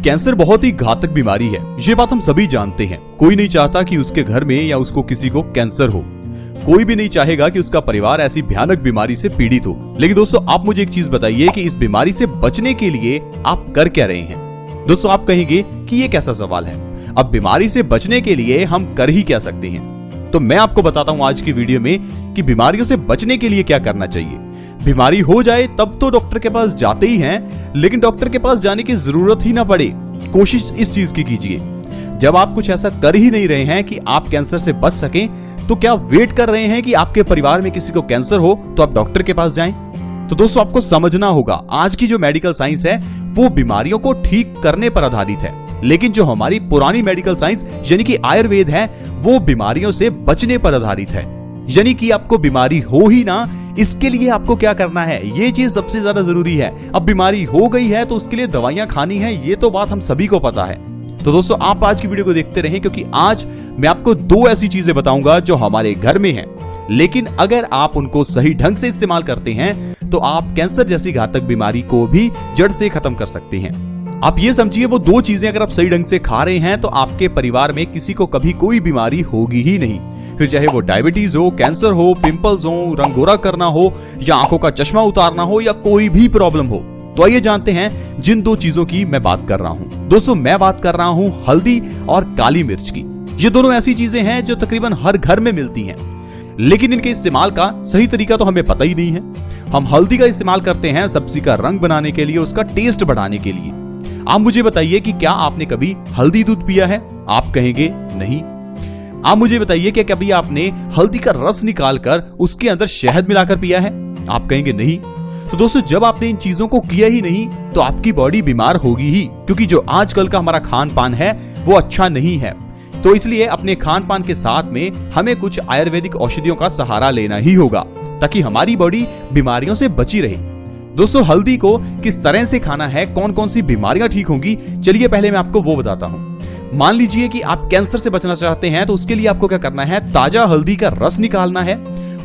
Cancer बहुत ही घातक बीमारी है, ये बात हम सभी जानते हैं। कोई नहीं चाहता कि उसके घर में या उसको किसी को कैंसर हो। कोई भी नहीं चाहेगा कि उसका परिवार ऐसी भयानक बीमारी से पीड़ित हो। लेकिन दोस्तों, आप मुझे एक चीज बताइए कि इस बीमारी से बचने के लिए आप कर क्या रहे हैं। दोस्तों, आप कहेंगे कि ये कैसा सवाल है, अब बीमारी से बचने के लिए हम कर ही क्या सकते हैं। तो मैं आपको बताता हूं आज की वीडियो में कि बीमारियों से बचने के लिए क्या करना चाहिए। बीमारी हो जाए तब तो डॉक्टर के पास जाते ही हैं, लेकिन डॉक्टर के पास जाने की जरूरत ही ना पड़े। कोशिश इस चीज की कीजिए, जब आप कुछ ऐसा कर ही नहीं रहे हैं कि आप कैंसर से बच सकें, तो क्या वेट कर रहे हैं कि आपके परिवार में किसी को कैंसर हो तो आप डॉक्टर के पास जाएं। तो दोस्तों, आपको समझना होगा, आज की जो मेडिकल साइंस है वो बीमारियों को ठीक करने पर आधारित है, लेकिन जो हमारी पुरानी मेडिकल साइंस यानी कि आयुर्वेद है वो बीमारियों से बचने पर आधारित है। यानी कि आपको बीमारी हो ही ना, इसके लिए आपको क्या करना है, ये चीज सबसे ज्यादा जरूरी है। अब बीमारी हो गई है तो उसके लिए दवाइयां खानी है, ये तो बात हम सभी को पता है। तो दोस्तों, आप आज की वीडियो को देखते रहें, क्योंकि आज मैं आपको 2 ऐसी चीजें बताऊंगा जो हमारे घर में हैं, लेकिन अगर आप उनको सही ढंग से इस्तेमाल करते हैं तो आप कैंसर जैसी घातक बीमारी को भी जड़ से खत्म कर सकते हैं। आप ये समझिए, वो 2 चीजें अगर आप सही ढंग से खा रहे हैं तो आपके परिवार में किसी को कभी कोई बीमारी होगी ही नहीं। फिर चाहे वो डायबिटीज हो, कैंसर हो, पिंपल्स हो, रंग गोरा करना हो, या आंखों का चश्मा उतारना हो, या कोई भी प्रॉब्लम हो। तो आइए जानते हैं जिन 2 चीजों की मैं बात कर रहा हूं। दोस्तों, मैं बात कर रहा हूं हल्दी और काली मिर्च की। ये दोनों ऐसी चीजें हैं जो तकरीबन हर घर में मिलती हैं, लेकिन इनके इस्तेमाल का सही तरीका तो हमें पता ही नहीं है। हम हल्दी का इस्तेमाल करते हैं सब्जी का रंग बनाने के लिए, उसका टेस्ट बढ़ाने के लिए। आप मुझे बताइए कि क्या आपने कभी हल्दी दूध पिया है? आप कहेंगे नहीं। आप मुझे बताइए कि कभी आपने हल्दी का रस निकालकर उसके अंदर शहद मिलाकर पिया है? आप कहेंगे नहीं। तो दोस्तों, जब आपने इन चीजों को किया ही नहीं तो आपकी बॉडी बीमार होगी ही, क्योंकि जो आजकल का हमारा खान पान है वो अच्छा नहीं है। तो इसलिए अपने खान पान के साथ में हमें कुछ आयुर्वेदिक औषधियों का सहारा लेना ही होगा, ताकि हमारी बॉडी बीमारियों से बची रहे। दोस्तों, हल्दी को किस तरह से खाना है, कौन कौन सी बीमारियां ठीक होंगी, चलिए पहले मैं आपको वो बताता हूं। मान लीजिए कि आप कैंसर से बचना चाहते हैं, तो उसके लिए आपको क्या करना है, ताजा हल्दी का रस निकालना है,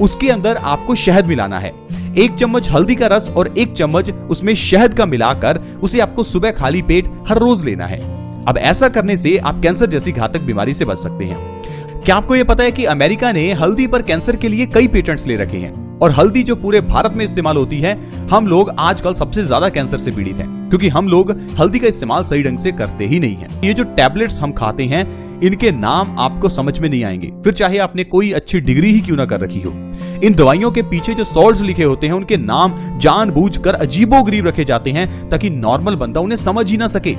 उसके अंदर आपको शहद मिलाना है। 1 चम्मच हल्दी का रस और 1 चम्मच उसमें शहद का मिलाकर उसे आपको सुबह खाली पेट हर रोज लेना है। अब ऐसा करने से आप कैंसर जैसी घातक बीमारी से बच सकते हैं। क्या आपको यह पता है कि अमेरिका ने हल्दी पर कैंसर के लिए कई पेटेंट्स ले रखे हैं, और हल्दी जो पूरे भारत में इस्तेमाल होती है, हम लोग आजकल सबसे ज्यादा कैंसर से पीड़ित हैं, क्योंकि हम लोग हल्दी का इस्तेमाल सही ढंग से करते ही नहीं हैं। ये जो टैबलेट्स हम खाते हैं, इनके नाम आपको समझ में नहीं आएंगे, फिर चाहे आपने कोई अच्छी डिग्री ही क्यों ना कर रखी हो। इन दवाइयों के पीछे जो सॉल्ट्स लिखे होते हैं, उनके नाम जानबूझकर अजीबोगरीब रखे जाते हैं ताकि नॉर्मल बंदा उन्हें समझ ही ना सके।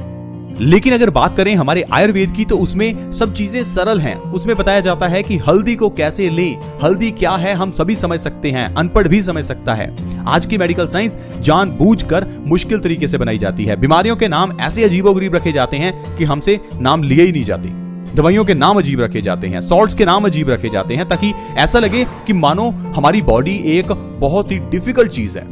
लेकिन अगर बात करें हमारे आयुर्वेद की, तो उसमें सब चीजें सरल हैं। उसमें बताया जाता है कि हल्दी को कैसे लें, हल्दी क्या है हम सभी समझ सकते हैं, अनपढ़ भी समझ सकता है। आज की मेडिकल साइंस जानबूझकर मुश्किल तरीके से बनाई जाती है। बीमारियों के नाम ऐसे अजीबोगरीब रखे जाते हैं कि हमसे नाम लिए ही नहीं जाते। दवाइयों के नाम अजीब रखे जाते हैं, सॉल्ट्स के नाम अजीब रखे जाते हैं, ताकि ऐसा लगे कि मानो हमारी बॉडी एक बहुत ही डिफिकल्ट चीज है।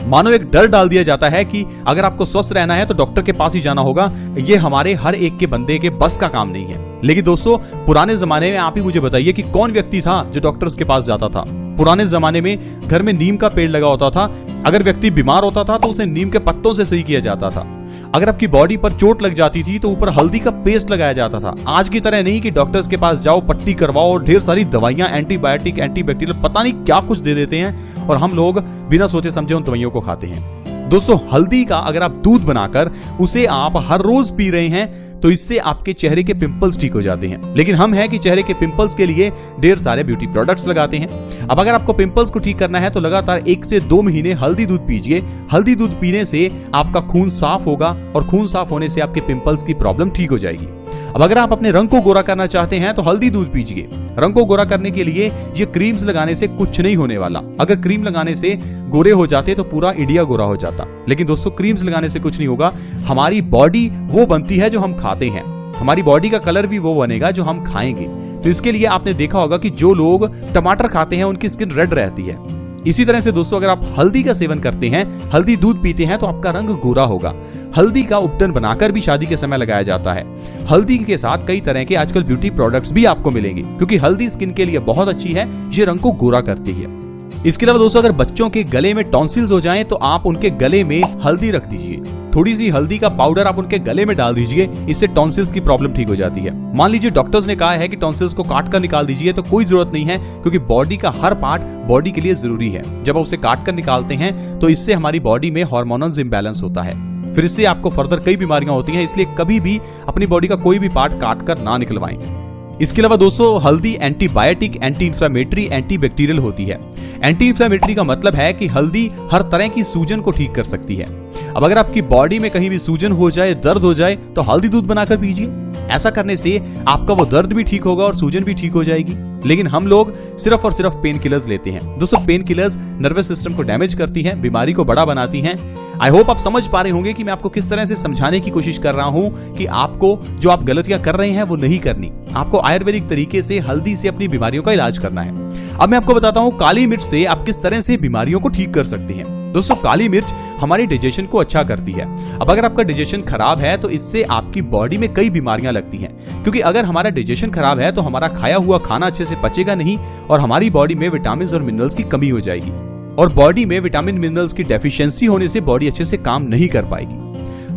मानो एक डर डाल दिया जाता है कि अगर आपको स्वस्थ रहना है तो डॉक्टर के पास ही जाना होगा। ये हमारे हर एक के बंदे के बस का काम नहीं है। लेकिन दोस्तों, पुराने जमाने में आप ही मुझे बताइए कि कौन व्यक्ति था जो डॉक्टर्स के पास जाता था। पुराने जमाने में घर में नीम का पेड़ लगा होता था। अगर व्यक्ति बीमार होता था तो उसे नीम के पत्तों से सही किया जाता था। अगर आपकी बॉडी पर चोट लग जाती थी तो ऊपर हल्दी का पेस्ट लगाया जाता था। आज की तरह नहीं कि डॉक्टर्स के पास जाओ, पट्टी करवाओ और ढेर सारी दवाइयां, एंटीबायोटिक, एंटीबैक्टीरियल, पता नहीं क्या कुछ दे देते हैं, और हम लोग बिना सोचे समझे उन दवाइयों को खाते हैं। दोस्तों, हल्दी का अगर आप दूध बनाकर उसे आप हर रोज पी रहे हैं तो इससे आपके चेहरे के पिंपल्स ठीक हो जाते हैं। लेकिन हम हैं कि चेहरे के पिंपल्स के लिए ढेर सारे ब्यूटी प्रोडक्ट्स लगाते हैं। अब अगर आपको पिंपल्स को ठीक करना है तो लगातार 1 से 2 महीने हल्दी दूध पीजिए। हल्दी दूध पीने से आपका खून साफ होगा, और खून साफ होने से आपके पिंपल्स की प्रॉब्लम ठीक हो जाएगी। अब अगर आप अपने रंग को गोरा करना चाहते हैं तो हल्दी दूध पीजिए। रंग को गोरा करने के लिए ये क्रीम्स लगाने से कुछ नहीं होने वाला। अगर क्रीम लगाने से गोरे हो जाते तो पूरा इंडिया गोरा हो जाता। लेकिन दोस्तों, क्रीम्स लगाने से कुछ नहीं होगा। हमारी बॉडी वो बनती है जो हम खाते हैं, हमारी बॉडी का कलर भी वो बनेगा जो हम खाएंगे। तो इसके लिए आपने देखा होगा कि जो लोग टमाटर खाते हैं उनकी स्किन रेड रहती है। इसी तरह से दोस्तों, अगर आप हल्दी का सेवन करते हैं, हल्दी दूध पीते हैं, तो आपका रंग गोरा होगा। हल्दी का उपटन बनाकर भी शादी के समय लगाया जाता है। हल्दी के साथ कई तरह के आजकल ब्यूटी प्रोडक्ट्स भी आपको मिलेंगे, क्योंकि हल्दी स्किन के लिए बहुत अच्छी है, ये रंग को गोरा करती है। इसके अलावा दोस्तों, अगर बच्चों के गले में टॉन्सिल्स हो जाएं तो आप उनके गले में हल्दी रख दीजिए। थोड़ी सी हल्दी का पाउडर आप उनके गले में डाल दीजिए, इससे टॉन्सिल्स की प्रॉब्लम ठीक हो जाती है। मान लीजिए डॉक्टर्स ने कहा है कि टॉन्सिल्स को काट कर निकाल दीजिए, तो कोई जरूरत नहीं है, क्योंकि बॉडी का हर पार्ट बॉडी के लिए जरूरी है। जब आप उसे काट कर निकालते हैं तो इससे हमारी बॉडी में हार्मोनल इम्बैलेंस होता है, फिर इससे आपको फर्दर कई बीमारियां होती हैं। इसलिए कभी भी अपनी बॉडी का कोई भी पार्ट काट कर ना निकलवाएं। इसके अलावा दोस्तों हल्दी antibiotic, anti inflammatory, anti bacterial होती है। एंटी इंफ्लेमेटरी का मतलब है कि हल्दी हर तरह की सूजन को ठीक कर सकती है। अब अगर आपकी बॉडी में कहीं भी सूजन हो जाए, दर्द हो जाए, तो हल्दी दूध बनाकर पीजिए। ऐसा करने से आपका वो दर्द भी ठीक होगा और सूजन भी ठीक हो जाएगी। लेकिन हम लोग सिर्फ और सिर्फ पेन किलर्स लेते हैं। दोस्तों पेन किलर्स नर्वस सिस्टम को डैमेज करती हैं, बीमारी को बड़ा बनाती हैं। आई होप आप समझ पा रहे होंगे कि मैं आपको किस तरह से समझाने की कोशिश कर रहा हूं कि आपको जो आप गलतियां कर रहे हैं वो नहीं करनी। आपको आयुर्वेदिक तरीके से हल्दी से अपनी बीमारियों का इलाज करना है। अब मैं आपको बताता हूं काली मिर्च से आप किस तरह से बीमारियों को ठीक कर सकते हैं। दोस्तों काली मिर्च हमारी डाइजेशन को अच्छा करती है। अब अगर आपका डाइजेशन खराब है तो इससे आपकी बॉडी में कई बीमारियां लगती हैं, क्योंकि अगर हमारा डाइजेशन खराब है तो हमारा खाया हुआ खाना अच्छे से पचेगा नहीं और हमारी बॉडी में विटामिन और मिनरल्स की कमी हो जाएगी, और बॉडी में विटामिन मिनरल्स की डेफिशिएंसी होने से बॉडी अच्छे से काम नहीं कर पाएगी।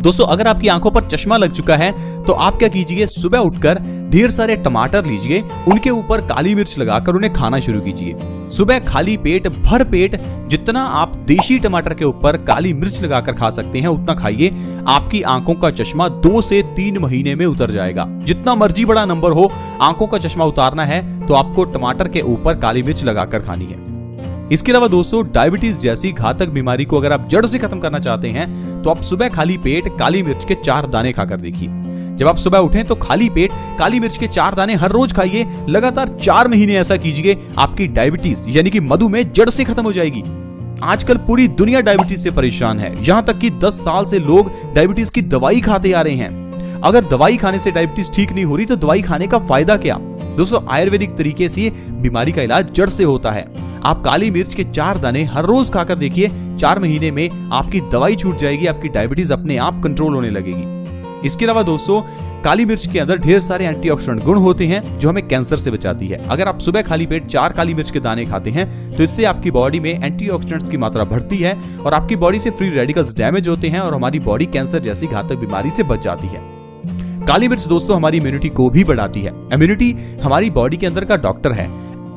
दोस्तों अगर आपकी आंखों पर चश्मा लग चुका है तो आप क्या कीजिए, सुबह उठकर ढेर सारे टमाटर लीजिए, उनके ऊपर काली मिर्च लगाकर उन्हें खाना शुरू कीजिए। सुबह खाली पेट, भर पेट जितना आप देशी टमाटर के ऊपर काली मिर्च लगाकर खा सकते हैं उतना खाइए। आपकी आंखों का चश्मा 2 से 3 महीने में उतर जाएगा। जितना मर्जी बड़ा नंबर हो, आंखों का चश्मा उतारना है तो आपको टमाटर के ऊपर काली मिर्च लगाकर खानी है। इसके अलावा दोस्तों डायबिटीज जैसी घातक बीमारी को अगर आप जड़ से खत्म करना चाहते हैं तो आप सुबह खाली पेट काली मिर्च के 4 दाने खाकर देखिए। जब आप सुबह उठें तो खाली पेट काली मिर्च के 4 दाने हर रोज खाइए। लगातार 4 महीने ऐसा कीजिए, आपकी डायबिटीज यानी कि मधुमेह जड़ से खत्म हो जाएगी। आजकल पूरी दुनिया डायबिटीज से परेशान है, यहां तक कि 10 साल से लोग डायबिटीज की दवाई खाते आ रहे हैं। अगर दवाई खाने से डायबिटीज ठीक नहीं हो रही तो दवाई खाने का फायदा क्या। दोस्तों आयुर्वेदिक तरीके से बीमारी का इलाज जड़ से होता है। आप काली मिर्च के 4 दाने हर रोज खाकर देखिए, 4 महीने में आपकी दवाई छूट जाएगी, आपकी डायबिटीज अपने आप कंट्रोल होने लगेगी। इसके अलावा दोस्तों काली मिर्च के अंदर ढेर सारे एंटीऑक्सीडेंट गुण होते हैं जो हमें कैंसर से बचाती है। अगर आप सुबह खाली पेट 4 काली मिर्च के दाने खाते हैं तो इससे आपकी बॉडी में एंटीऑक्सीडेंट्स की मात्रा बढ़ती है और आपकी बॉडी से फ्री रेडिकल्स डैमेज होते हैं और हमारी बॉडी कैंसर जैसी घातक बीमारी से बच जाती है। काली मिर्च दोस्तों हमारी इम्यूनिटी को भी बढ़ाती है। इम्यूनिटी हमारी बॉडी के अंदर का डॉक्टर है।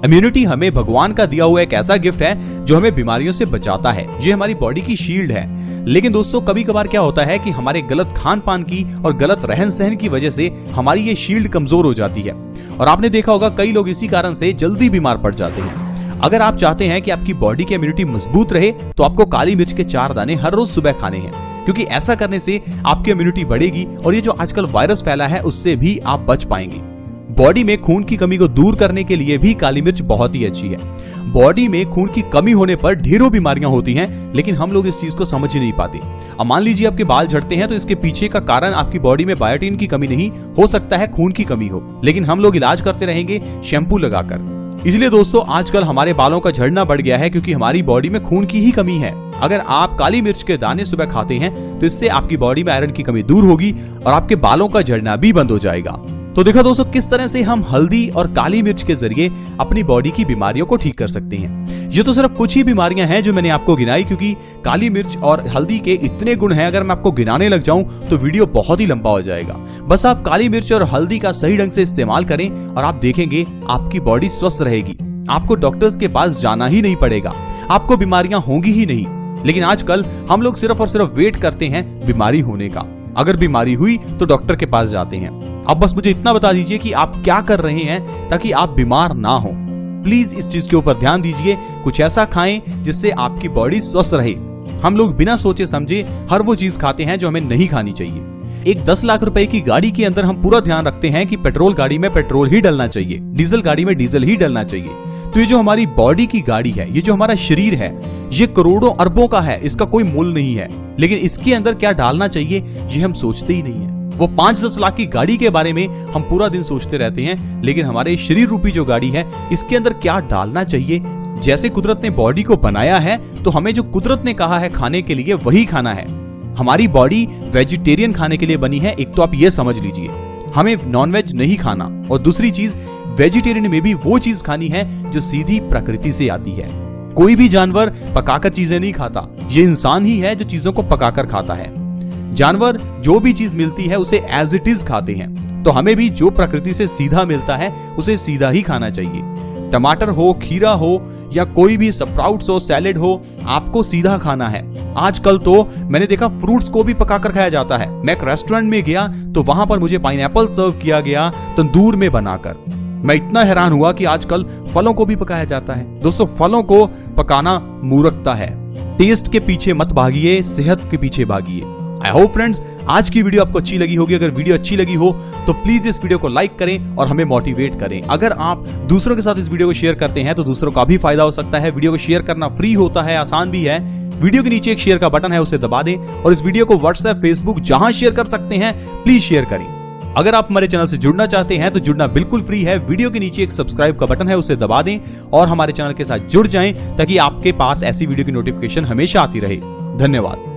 इम्यूनिटी हमें भगवान का दिया हुआ एक ऐसा गिफ्ट है जो हमें बीमारियों से बचाता है। ये हमारी बॉडी की शील्ड है। लेकिन दोस्तों कभी कभार क्या होता है कि हमारे गलत खान पान की और गलत रहन सहन की वजह से हमारी ये शील्ड कमजोर हो जाती है और आपने देखा होगा कई लोग इसी कारण से जल्दी बीमार पड़ जाते हैं। अगर आप चाहते हैं कि आपकी बॉडी की इम्यूनिटी मजबूत रहे तो आपको काली मिर्च के 4 दाने हर रोज सुबह खाने हैं, क्योंकि ऐसा करने से आपकी इम्यूनिटी बढ़ेगी और ये जो आजकल वायरस फैला है उससे भी आप बच पाएंगे। बॉडी में खून की कमी को दूर करने के लिए भी काली मिर्च बहुत ही अच्छी है। बॉडी में खून की कमी होने पर ढेरों बीमारियां होती हैं, लेकिन हम लोग इस चीज को समझ ही नहीं पाते। अब मान लीजिए आपके बाल झड़ते हैं तो इसके पीछे का कारण आपकी बॉडी में बायोटिन की कमी नहीं, हो सकता है खून की कमी हो, लेकिन हम लोग इलाज करते रहेंगे शैम्पू लगाकर। इसलिए दोस्तों आजकल हमारे बालों का झड़ना बढ़ गया है क्योंकि हमारी बॉडी में खून की ही कमी है। अगर आप काली मिर्च के दाने सुबह खाते हैं तो इससे आपकी बॉडी में आयरन की कमी दूर होगी और आपके बालों का झड़ना भी बंद हो जाएगा। तो देखा दोस्तों किस तरह से हम हल्दी और काली मिर्च के जरिए अपनी बॉडी की बीमारियों को ठीक कर सकते हैं। ये तो सिर्फ कुछ ही बीमारियां हैं जो मैंने आपको गिनाई, क्योंकि काली मिर्च और हल्दी के इतने गुण हैं, अगर मैं आपको गिनाने लग जाऊं तो वीडियो बहुत ही लंबा हो जाएगा। बस आप काली मिर्च और हल्दी का सही ढंग से इस्तेमाल करें और आप देखेंगे आपकी बॉडी स्वस्थ रहेगी। आपको डॉक्टर्स के पास जाना ही नहीं पड़ेगा, आपको बीमारियां होंगी ही नहीं। लेकिन आजकल हम लोग सिर्फ और सिर्फ वेट करते हैं बीमारी होने का। अगर बीमारी हुई तो डॉक्टर के पास जाते हैं। अब बस मुझे इतना बता दीजिए कि आप क्या कर रहे हैं ताकि आप बीमार ना हो। प्लीज इस चीज के ऊपर ध्यान दीजिए, कुछ ऐसा खाएं जिससे आपकी बॉडी स्वस्थ रहे। हम लोग बिना सोचे समझे हर वो चीज खाते हैं जो हमें नहीं खानी चाहिए। एक 10 लाख रुपए की गाड़ी के अंदर हम पूरा ध्यान रखते हैं कि पेट्रोल गाड़ी में पेट्रोल ही डलना चाहिए, डीजल गाड़ी में डीजल ही डलना चाहिए। तो ये जो हमारी बॉडी की गाड़ी है, ये जो हमारा शरीर है, ये करोड़ों अरबों का है, इसका कोई मूल्य नहीं है। लेकिन इसके अंदर क्या डालना चाहिए ये हम सोचते ही नहीं है। वो 5-10 लाख की गाड़ी के बारे में हम पूरा दिन सोचते रहते हैं, लेकिन हमारे शरीर रूपी जो गाड़ी है इसके अंदर क्या डालना चाहिए। जैसे कुदरत ने बॉडी को बनाया है तो हमें जो कुदरत ने कहा है खाने के लिए वही खाना है। हमारी बॉडी वेजिटेरियन खाने के लिए बनी है, एक तो आप ये समझ लीजिए, हमें नॉनवेज नहीं खाना, और दूसरी चीज वेजिटेरियन में भी वो चीज खानी है जो सीधी प्रकृति से आती है। कोई भी जानवर पकाकर चीजें नहीं खाता, ये इंसान ही है जो चीजों को पकाकर खाता है। जानवर जो भी चीज मिलती है उसे एज इट इज खाते हैं, तो हमें भी जो प्रकृति से सीधा मिलता है उसे सीधा ही खाना चाहिए। टमाटर हो, खीरा हो या कोई भी स्प्राउट्स हो, सैलेड हो, आपको सीधा खाना है। आजकल तो मैंने देखा फ्रूट्स को भी पकाकर खाया जाता है। मैं एक रेस्टोरेंट में गया तो वहां पर मुझे पाइनएप्पल सर्व किया गया तंदूर में बनाकर। मैं इतना हैरान हुआ कि आजकल फलों को भी पकाया जाता है। दोस्तों, फलों को पकाना मूर्खता है। टेस्ट के पीछे मत भागिए, सेहत के पीछे भागिए। आई होप फ्रेंड्स आज की वीडियो आपको अच्छी लगी होगी। अगर वीडियो अच्छी लगी हो तो प्लीज इस वीडियो को लाइक करें और हमें मोटिवेट करें। अगर आप दूसरों के साथ इस वीडियो को शेयर करते हैं तो दूसरों का भी फायदा हो सकता है। वीडियो को शेयर करना फ्री होता है, आसान भी है। वीडियो के नीचे एक शेयर का बटन है, उसे दबा दें और इस वीडियो को व्हाट्सएप, फेसबुक जहां शेयर कर सकते हैं प्लीज शेयर करें। अगर आप हमारे चैनल से जुड़ना चाहते हैं तो जुड़ना बिल्कुल फ्री है। वीडियो के नीचे एक सब्सक्राइब का बटन है, उसे दबा दें और हमारे चैनल के साथ जुड़ जाएं ताकि आपके पास ऐसी वीडियो की नोटिफिकेशन हमेशा आती रहे। धन्यवाद।